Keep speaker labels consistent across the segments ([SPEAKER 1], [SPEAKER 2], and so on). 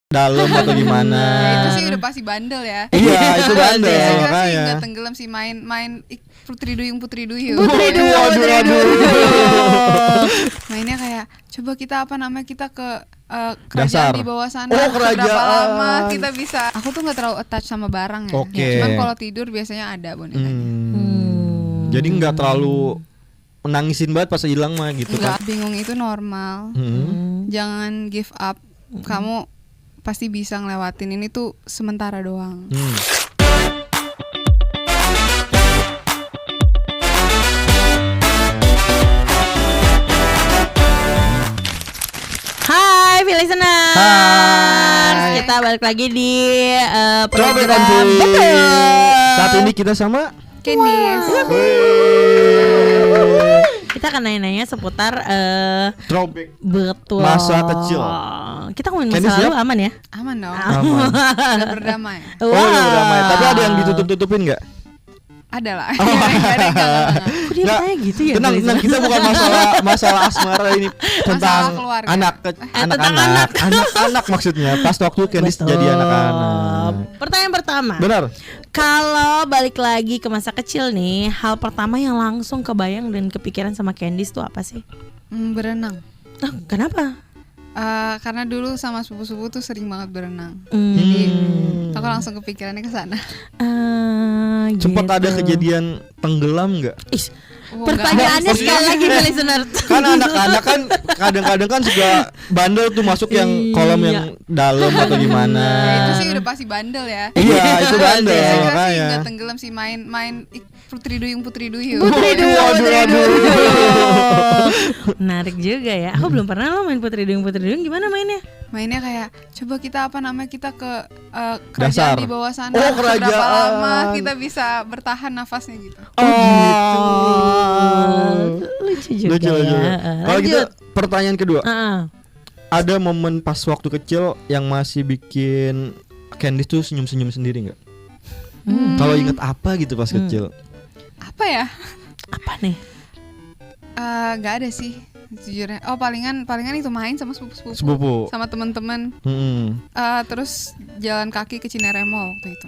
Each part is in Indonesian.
[SPEAKER 1] dalam atau gimana.
[SPEAKER 2] Ya, itu sih udah pasti bandel ya.
[SPEAKER 1] Iya, itu bandel
[SPEAKER 2] Saya
[SPEAKER 1] makanya.
[SPEAKER 2] sih nggak tenggelam sih main Putri Duyung.
[SPEAKER 1] Aduh.
[SPEAKER 2] Mainnya kayak coba kita kita ke
[SPEAKER 1] Dasar.
[SPEAKER 2] kerajaan di bawah sana.
[SPEAKER 1] Oh, kerajaan.
[SPEAKER 2] Berapa lama kita bisa? Aku tuh nggak terlalu attach sama barang ya.
[SPEAKER 1] Oke.
[SPEAKER 2] Cuman kalau tidur biasanya ada bonekanya.
[SPEAKER 1] Jadi nggak terlalu menangisin banget pas hilang mah gitu
[SPEAKER 2] Enggak,
[SPEAKER 1] kan.
[SPEAKER 2] bingung itu normal. Jangan give up. Kamu pasti bisa ngelewatin ini tuh sementara doang.
[SPEAKER 3] Hai listeners.
[SPEAKER 1] Hai.
[SPEAKER 3] Kita balik lagi di
[SPEAKER 1] Throwback
[SPEAKER 3] program
[SPEAKER 1] Country.
[SPEAKER 3] Betul.
[SPEAKER 1] Saat ini kita sama
[SPEAKER 2] Candice.
[SPEAKER 3] Kita akan nanya-nanya seputar
[SPEAKER 1] Throwback
[SPEAKER 3] betul
[SPEAKER 1] masa kecil.
[SPEAKER 3] Kita ngomongin
[SPEAKER 1] Candice
[SPEAKER 3] masa lalu
[SPEAKER 1] siap?
[SPEAKER 3] aman ya?
[SPEAKER 2] Aman dong.
[SPEAKER 1] Aman.
[SPEAKER 2] Udah berdamai.
[SPEAKER 1] Oh ya udah main. Tapi ada yang ditutup-tutupin nggak?
[SPEAKER 2] Ada lah. Enggak.
[SPEAKER 3] Kok dia
[SPEAKER 1] Nggak,
[SPEAKER 3] pertanyaan gitu ya?
[SPEAKER 1] Tenang,
[SPEAKER 3] listener?
[SPEAKER 1] kita bukan masalah asmara ini tentang
[SPEAKER 2] keluarga.
[SPEAKER 3] Tentang
[SPEAKER 1] anak maksudnya. Pas waktu Candice
[SPEAKER 3] Betul.
[SPEAKER 1] jadi anak-anak.
[SPEAKER 3] Pertanyaan pertama.
[SPEAKER 1] Benar.
[SPEAKER 3] Kalau balik lagi ke masa kecil nih, hal pertama yang langsung kebayang dan kepikiran sama Candice tuh apa sih?
[SPEAKER 2] Berenang.
[SPEAKER 3] Oh, kenapa?
[SPEAKER 2] Karena dulu sama sepupu-sepupu tuh sering banget berenang.
[SPEAKER 3] Hmm.
[SPEAKER 2] Jadi aku langsung kepikirannya ke sana.
[SPEAKER 1] Sempat ada
[SPEAKER 3] Gitu.
[SPEAKER 1] kejadian tenggelam nggak?
[SPEAKER 3] Ih,
[SPEAKER 2] Oh,
[SPEAKER 3] pertanyaannya
[SPEAKER 1] enggak.
[SPEAKER 3] sekali lagi nih listener.
[SPEAKER 1] Kan anak-anak kan kadang-kadang kan suka bandel tuh masuk yang kolam yang dalam atau gimana.
[SPEAKER 2] Ya, itu sih udah pasti bandel ya.
[SPEAKER 1] Iya, itu bandel
[SPEAKER 2] Saya kira sih
[SPEAKER 1] makanya.
[SPEAKER 2] nggak tenggelam sih main Putri Duyung.
[SPEAKER 1] Aduh.
[SPEAKER 3] Menarik juga ya. Aku belum pernah lo main Putri Duyung. Gimana mainnya?
[SPEAKER 2] Mainnya kayak coba kita kita ke
[SPEAKER 1] Dasar.
[SPEAKER 2] kerajaan di bawah sana.
[SPEAKER 1] Oh,
[SPEAKER 2] Berapa
[SPEAKER 1] kerajaan.
[SPEAKER 2] lama kita bisa bertahan nafasnya gitu.
[SPEAKER 3] Lucu juga
[SPEAKER 1] Lucu.
[SPEAKER 3] ya.
[SPEAKER 1] Kalau gitu
[SPEAKER 3] Lanjut.
[SPEAKER 1] pertanyaan kedua.
[SPEAKER 3] Heeh.
[SPEAKER 1] Ada momen pas waktu kecil yang masih bikin Candice tuh senyum-senyum sendiri nggak? Kalau inget apa gitu pas kecil?
[SPEAKER 2] Apa ya?
[SPEAKER 3] Apa nih?
[SPEAKER 2] Nggak ada sih jujurnya. Oh palingan itu main sama sepupu.
[SPEAKER 1] Sepupu.
[SPEAKER 2] Sama teman-teman. Terus jalan kaki ke Cinere Mall waktu itu.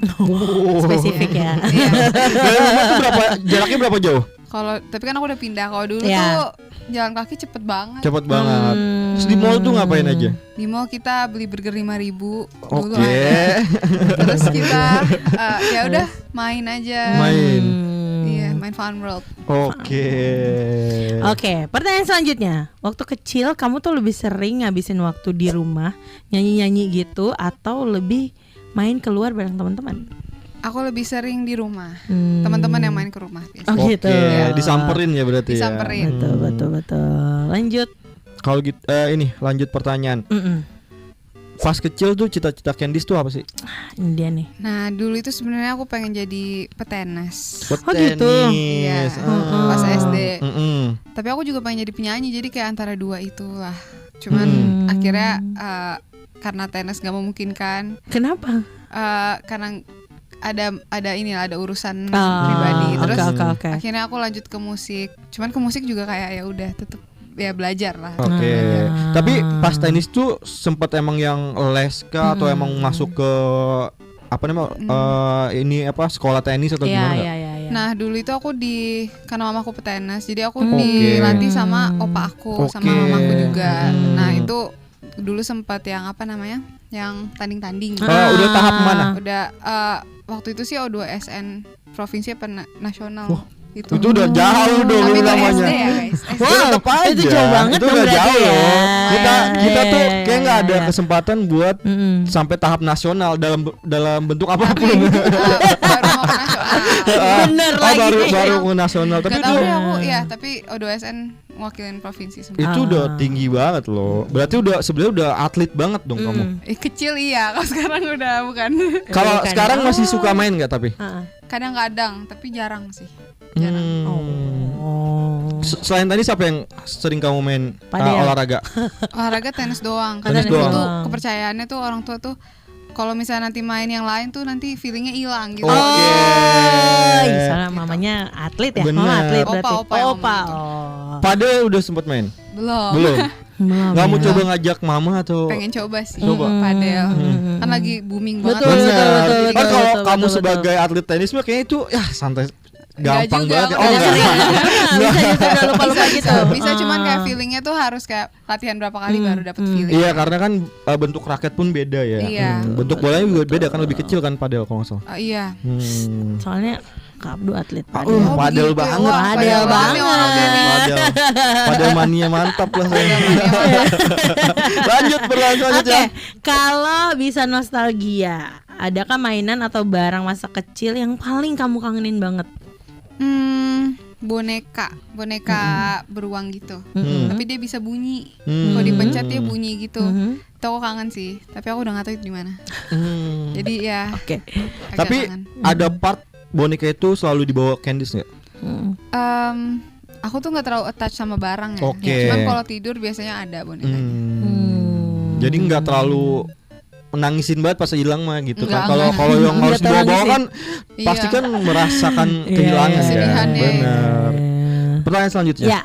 [SPEAKER 3] Spesifik ya.
[SPEAKER 2] Iya.
[SPEAKER 1] Dari rumah tuh jaraknya berapa jauh?
[SPEAKER 2] Tapi kan aku udah pindah. Kalau dulu
[SPEAKER 3] Iya.
[SPEAKER 2] tuh jalan kaki cepet banget.
[SPEAKER 1] Cepet banget. Terus di mall tuh ngapain aja?
[SPEAKER 2] Di mall kita beli burger 5.000 dulu
[SPEAKER 1] Oke.
[SPEAKER 2] ada. Terus kita ya udah main aja.
[SPEAKER 1] Main.
[SPEAKER 2] Iya, main Fun World.
[SPEAKER 1] Oke.
[SPEAKER 3] Oke, pertanyaan selanjutnya. Waktu kecil kamu tuh lebih sering ngabisin waktu di rumah nyanyi-nyanyi gitu atau lebih main keluar bareng teman-teman?
[SPEAKER 2] Aku lebih sering di rumah. Teman-teman yang main ke rumah biasa.
[SPEAKER 3] Oh gitu.
[SPEAKER 1] Oke, disamperin ya berarti
[SPEAKER 2] Disamperin.
[SPEAKER 1] ya.
[SPEAKER 3] Betul. Lanjut.
[SPEAKER 1] Kalau gitu ini lanjut pertanyaan. Pas kecil tuh cita-cita Candice tuh apa sih?
[SPEAKER 3] Ini dia nih.
[SPEAKER 2] Nah, dulu itu sebenarnya aku pengen jadi petenis.
[SPEAKER 3] Oh, gitu.
[SPEAKER 2] Iya, pas SD.
[SPEAKER 1] Mm-mm.
[SPEAKER 2] Tapi aku juga pengen jadi penyanyi, jadi kayak antara dua itulah. Cuman akhirnya karena tenis gak memungkinkan.
[SPEAKER 3] Kenapa?
[SPEAKER 2] Karena ada urusan pribadi. Terus
[SPEAKER 3] oke.
[SPEAKER 2] akhirnya aku lanjut ke musik. Cuman ke musik juga kayak ya udah tetep ya belajar lah.
[SPEAKER 1] Oke. Tapi pas tenis tuh sempat emang yang les kah atau emang masuk ke apa namanya ini apa sekolah tenis atau gimana nggak?
[SPEAKER 3] Iya.
[SPEAKER 2] Nah dulu itu aku karena mamaku petenis, jadi aku dilatih sama opa aku sama mamaku juga. Nah itu dulu sempat yang apa namanya, yang tanding-tanding.
[SPEAKER 1] Udah tahap mana?
[SPEAKER 2] Udah waktu itu sih O2SN provinsi apa nasional. Itu
[SPEAKER 1] udah jauh dong
[SPEAKER 2] tapi itu
[SPEAKER 1] namanya.
[SPEAKER 2] SD ya guys. SD.
[SPEAKER 1] Wow, tetep aja.
[SPEAKER 3] itu jauh banget
[SPEAKER 1] itu
[SPEAKER 3] dong
[SPEAKER 1] udah
[SPEAKER 3] berarti
[SPEAKER 1] jauh
[SPEAKER 3] ya.
[SPEAKER 1] loh. Kita tuh kayak nggak ada
[SPEAKER 3] Iya.
[SPEAKER 1] kesempatan buat sampai tahap nasional dalam bentuk apapun.
[SPEAKER 2] Baru mau ke nasional.
[SPEAKER 3] Bener lagi.
[SPEAKER 1] baru ke nasional. Tapi
[SPEAKER 2] Gak tau
[SPEAKER 1] itu
[SPEAKER 2] deh aku ya, tapi O2SN mewakilin provinsi semua.
[SPEAKER 1] itu udah tinggi banget loh. Berarti sebenarnya udah atlet banget dong kamu.
[SPEAKER 2] Kecil iya, kalau sekarang udah bukan.
[SPEAKER 1] Kalau
[SPEAKER 3] Bukan.
[SPEAKER 1] sekarang masih suka main nggak tapi?
[SPEAKER 2] Kadang-kadang, tapi jarang sih. Jarang.
[SPEAKER 1] Selain tadi siapa yang sering kamu main
[SPEAKER 3] Padel.
[SPEAKER 1] olahraga?
[SPEAKER 2] Olahraga tenis doang. Karena
[SPEAKER 1] Tenis
[SPEAKER 2] dulu
[SPEAKER 1] doang.
[SPEAKER 2] tuh kepercayaannya tuh orang tua tuh kalau misalnya nanti main yang lain tuh nanti feelingnya hilang gitu.
[SPEAKER 1] Oke.
[SPEAKER 3] Soalnya mamanya atlet ya.
[SPEAKER 1] Bener.
[SPEAKER 3] Mama atlet
[SPEAKER 2] Opa,
[SPEAKER 3] berarti.
[SPEAKER 2] opa yang
[SPEAKER 3] Opa.
[SPEAKER 2] ngomong
[SPEAKER 3] Oh.
[SPEAKER 1] Padel udah sempet main?
[SPEAKER 2] Belum.
[SPEAKER 1] Belum. Nggak mau coba ngajak mama atau?
[SPEAKER 2] Pengen coba sih.
[SPEAKER 1] Coba.
[SPEAKER 2] Padel. Kan lagi booming banget.
[SPEAKER 3] Betul,
[SPEAKER 1] Benar.
[SPEAKER 3] betul,
[SPEAKER 1] Kan kalau
[SPEAKER 3] betul,
[SPEAKER 1] kamu
[SPEAKER 3] betul.
[SPEAKER 1] sebagai atlet tenis mah kayaknya itu ya santai, gampang
[SPEAKER 2] juga,
[SPEAKER 1] banget.
[SPEAKER 2] enggak.
[SPEAKER 1] Enggak.
[SPEAKER 3] Bisa juga udah lupa-lupa gitu.
[SPEAKER 2] Bisa cuman kayak feelingnya tuh harus kayak latihan berapa kali baru dapet feeling.
[SPEAKER 1] Iya, karena kan bentuk raket pun beda ya.
[SPEAKER 2] Iya.
[SPEAKER 1] Bentuk bolanya juga beda kan, lebih kecil kan padel kalau nggak salah.
[SPEAKER 2] Iya.
[SPEAKER 3] Soalnya Kak Abdu atlet
[SPEAKER 1] Oh,
[SPEAKER 3] padel.
[SPEAKER 1] padel
[SPEAKER 2] begitu.
[SPEAKER 1] banget.
[SPEAKER 2] Wah,
[SPEAKER 3] Padel banget.
[SPEAKER 1] Padel. Padel mania mantap lah saya. Lanjut berlanjut
[SPEAKER 3] Oke,
[SPEAKER 1] ya.
[SPEAKER 3] kalau bisa nostalgia, adakah mainan atau barang masa kecil yang paling kamu kangenin banget?
[SPEAKER 2] Boneka beruang gitu. Tapi dia bisa bunyi.
[SPEAKER 1] Hmm.
[SPEAKER 2] Kalau dipencet dia bunyi gitu.
[SPEAKER 3] Mhm.
[SPEAKER 2] Itu aku kangen sih. Tapi aku udah gak tahu itu di mana. Jadi ya.
[SPEAKER 3] Oke.
[SPEAKER 2] agak
[SPEAKER 1] Tapi
[SPEAKER 2] kangen.
[SPEAKER 1] ada part boneka itu selalu dibawa Candice nggak?
[SPEAKER 2] Aku tuh nggak terlalu attach sama barang ya.
[SPEAKER 1] Oke.
[SPEAKER 2] Cuman kalau tidur biasanya ada bonekanya.
[SPEAKER 1] Jadi nggak terlalu menangisin banget pas hilang mah gitu kan.
[SPEAKER 2] Enggak.
[SPEAKER 1] Kalau yang harus
[SPEAKER 3] Nggak terlalu
[SPEAKER 1] dibawa-bawa kan
[SPEAKER 2] Iya.
[SPEAKER 1] pasti kan merasakan kehilangan ya.
[SPEAKER 2] Kesedihan ya.
[SPEAKER 1] Benar. Pertanyaan selanjutnya.
[SPEAKER 3] Ya.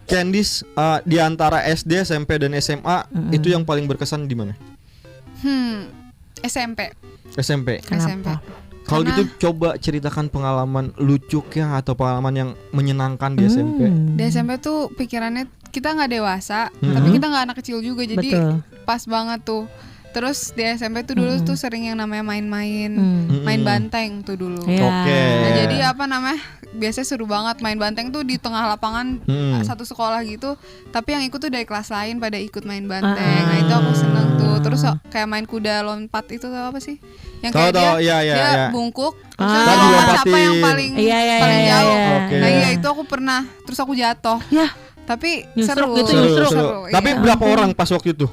[SPEAKER 1] Candice di antara SD, SMP dan SMA itu yang paling berkesan di mana?
[SPEAKER 2] SMP.
[SPEAKER 1] SMP.
[SPEAKER 3] Kenapa?
[SPEAKER 1] Kalau
[SPEAKER 2] Karena-
[SPEAKER 1] gitu coba ceritakan pengalaman lucu ya atau pengalaman yang menyenangkan di SMP.
[SPEAKER 2] Di SMP tuh pikirannya kita nggak dewasa, tapi kita nggak anak kecil juga, jadi
[SPEAKER 3] Betul.
[SPEAKER 2] pas banget tuh. Terus di SMP tuh dulu tuh sering yang namanya main-main, main banteng tuh dulu.
[SPEAKER 3] Iya.
[SPEAKER 1] Oke.
[SPEAKER 2] Nah, jadi apa namanya? Biasanya seru banget main banteng tuh di tengah lapangan satu sekolah gitu. Tapi yang ikut tuh dari kelas lain pada ikut main banteng. Nah, itu aku seneng tuh. Terus kayak main kuda lompat itu tau apa sih? Yang
[SPEAKER 1] Tahu,
[SPEAKER 2] kayak
[SPEAKER 1] tahu.
[SPEAKER 2] dia,
[SPEAKER 1] Iya,
[SPEAKER 2] dia
[SPEAKER 1] iya.
[SPEAKER 2] bungkuk.
[SPEAKER 3] Ah.
[SPEAKER 2] Terus
[SPEAKER 1] Ntar
[SPEAKER 2] lompat siapa
[SPEAKER 1] dilompatin.
[SPEAKER 2] yang paling
[SPEAKER 3] Iya, iya,
[SPEAKER 2] paling
[SPEAKER 3] iya,
[SPEAKER 2] jauh.
[SPEAKER 3] iya.
[SPEAKER 1] Oke.
[SPEAKER 2] Nah, iya itu aku pernah. Terus aku jatuh.
[SPEAKER 3] Ya,
[SPEAKER 2] Tapi
[SPEAKER 3] Nyusruk
[SPEAKER 2] seru.
[SPEAKER 3] gitu,
[SPEAKER 1] Seru,
[SPEAKER 3] nyusruk.
[SPEAKER 1] seru. Tapi
[SPEAKER 2] iya.
[SPEAKER 1] berapa orang pas waktu itu?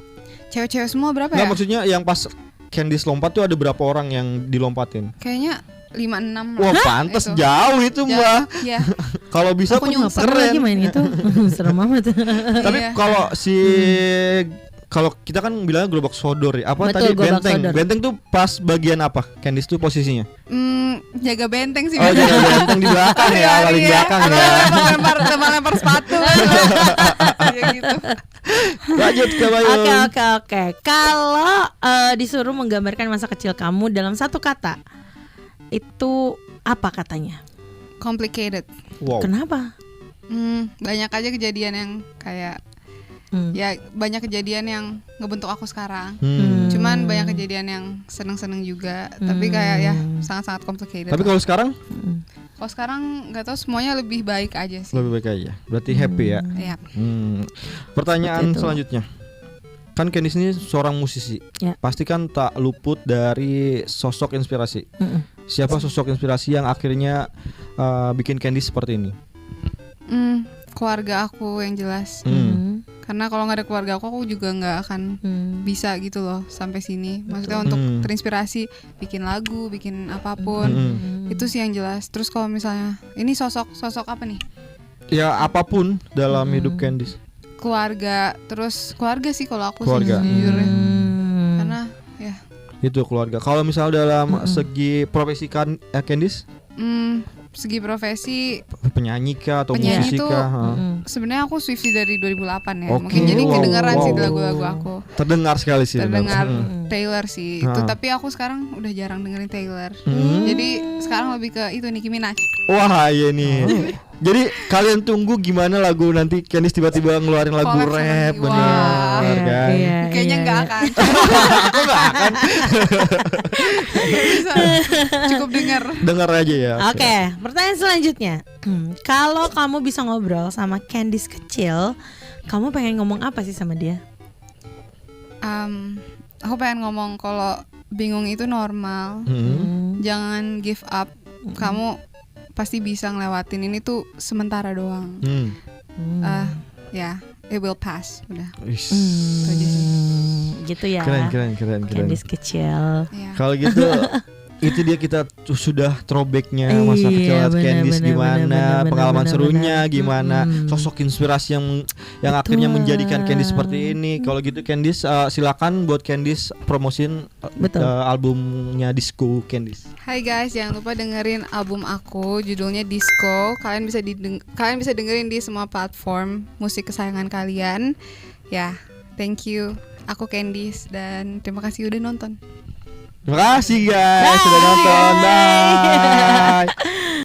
[SPEAKER 2] Cewek-cewek semua berapa
[SPEAKER 1] Nggak,
[SPEAKER 2] ya?
[SPEAKER 1] maksudnya yang pas Candice lompat tuh ada berapa orang yang dilompatin?
[SPEAKER 2] Kayaknya 5-6
[SPEAKER 1] Wah, pantas
[SPEAKER 2] itu.
[SPEAKER 1] jauh itu, Mbak.
[SPEAKER 2] Iya.
[SPEAKER 1] Kalau bisa
[SPEAKER 2] Aku
[SPEAKER 1] tuh
[SPEAKER 3] nggak pernah lagi
[SPEAKER 1] keren.
[SPEAKER 3] main itu. Serem amat.
[SPEAKER 1] Tapi
[SPEAKER 2] Iya.
[SPEAKER 1] kalau kalau kita kan bilangnya gerobak sodor ya. Apa
[SPEAKER 3] Betul,
[SPEAKER 1] tadi
[SPEAKER 3] gerobak
[SPEAKER 1] benteng?
[SPEAKER 3] sodor.
[SPEAKER 1] Benteng tuh pas bagian apa? Candice tuh posisinya?
[SPEAKER 2] Jaga benteng sih.
[SPEAKER 1] Oh, jadi benteng di belakang ya, paling belakang ya.
[SPEAKER 2] Lempar sepatu. Ya gitu.
[SPEAKER 1] Lanjut ke Bayu.
[SPEAKER 3] Oke. Kalau disuruh menggambarkan masa kecil kamu dalam satu kata, itu apa katanya?
[SPEAKER 2] Complicated.
[SPEAKER 1] Wow.
[SPEAKER 3] Kenapa?
[SPEAKER 2] Banyak aja kejadian yang kayak ya banyak kejadian yang ngebentuk aku sekarang. Cuman banyak kejadian yang seneng-seneng juga, tapi kayak ya sangat-sangat complicated.
[SPEAKER 1] Tapi kalau sekarang
[SPEAKER 2] kalau sekarang nggak tahu, semuanya lebih baik aja sih.
[SPEAKER 1] lebih baik aja. Berarti happy ya.
[SPEAKER 2] Iya.
[SPEAKER 1] Pertanyaan
[SPEAKER 3] Seperti itu.
[SPEAKER 1] selanjutnya. Kan Candice ini seorang musisi.
[SPEAKER 3] Ya.
[SPEAKER 1] Pasti kan tak luput dari sosok inspirasi. Siapa sosok inspirasi yang akhirnya bikin Candice seperti ini?
[SPEAKER 2] Keluarga aku yang jelas. Karena kalau nggak ada keluarga aku juga nggak akan bisa gitu loh sampai sini. Maksudnya untuk terinspirasi bikin lagu, bikin apapun. Itu sih yang jelas. Terus kalau misalnya ini sosok apa nih?
[SPEAKER 1] Ya apapun dalam hidup Candice.
[SPEAKER 2] Keluarga, terus keluarga sih kalau aku
[SPEAKER 1] Keluarga.
[SPEAKER 2] sih sejujurnya. Karena ya
[SPEAKER 1] Itu keluarga. Kalau misalnya dalam segi profesi kan Candice
[SPEAKER 2] segi profesi
[SPEAKER 1] penyanyi kah atau
[SPEAKER 2] penyanyi
[SPEAKER 1] musisi
[SPEAKER 2] tuh
[SPEAKER 1] kah?
[SPEAKER 2] sebenarnya aku Swiftie dari 2008 ya.
[SPEAKER 1] Oke.
[SPEAKER 2] Mungkin jadi
[SPEAKER 1] Wow,
[SPEAKER 2] kedengaran sih
[SPEAKER 1] wow.
[SPEAKER 2] lagu-lagu aku.
[SPEAKER 1] Terdengar sekali sih.
[SPEAKER 2] Terdengar
[SPEAKER 1] benar.
[SPEAKER 2] Taylor sih itu, tapi aku sekarang udah jarang dengerin Taylor. Jadi sekarang lebih ke itu Nicki Minaj.
[SPEAKER 1] Wah, iya nih. Jadi kalian tunggu gimana lagu nanti Candice tiba-tiba ngeluarin lagu
[SPEAKER 2] Collab sama
[SPEAKER 1] rap,
[SPEAKER 2] Nicki.
[SPEAKER 1] bener
[SPEAKER 2] Wah.
[SPEAKER 1] kan?
[SPEAKER 3] Iya,
[SPEAKER 2] Kayaknya
[SPEAKER 3] iya,
[SPEAKER 2] nggak
[SPEAKER 3] iya.
[SPEAKER 2] akan.
[SPEAKER 1] Aku nggak akan
[SPEAKER 2] Bisa. Cukup denger.
[SPEAKER 1] denger aja ya.
[SPEAKER 3] Oke, pertanyaan selanjutnya. Kalau kamu bisa ngobrol sama Candice kecil, kamu pengen ngomong apa sih sama dia?
[SPEAKER 2] Aku pengen ngomong kalau bingung itu normal. Jangan give up. Kamu pasti bisa ngelewatin ini tuh sementara doang. Ya, it will pass. Udah.
[SPEAKER 1] Wis.
[SPEAKER 2] Itu aja sih.
[SPEAKER 3] Gitu ya.
[SPEAKER 1] Keren.
[SPEAKER 3] Candice kecil.
[SPEAKER 2] Ya.
[SPEAKER 1] Kalau gitu itu dia kita sudah throwbacknya masa kecil
[SPEAKER 3] Iya, benar,
[SPEAKER 1] Candice
[SPEAKER 3] benar,
[SPEAKER 1] gimana,
[SPEAKER 3] benar,
[SPEAKER 1] pengalaman
[SPEAKER 3] benar,
[SPEAKER 1] serunya
[SPEAKER 3] benar.
[SPEAKER 1] gimana, sosok inspirasi yang akhirnya menjadikan Candice seperti ini. Kalau gitu Candice silakan buat Candice promosin
[SPEAKER 3] Betul.
[SPEAKER 1] albumnya Disco Candice.
[SPEAKER 2] Hai guys, jangan lupa dengerin album aku, judulnya Disco. Kalian bisa dengerin di semua platform musik kesayangan kalian. Ya, thank you. Aku Candice dan terima kasih udah nonton.
[SPEAKER 1] Terima kasih guys sudah nonton. Bye.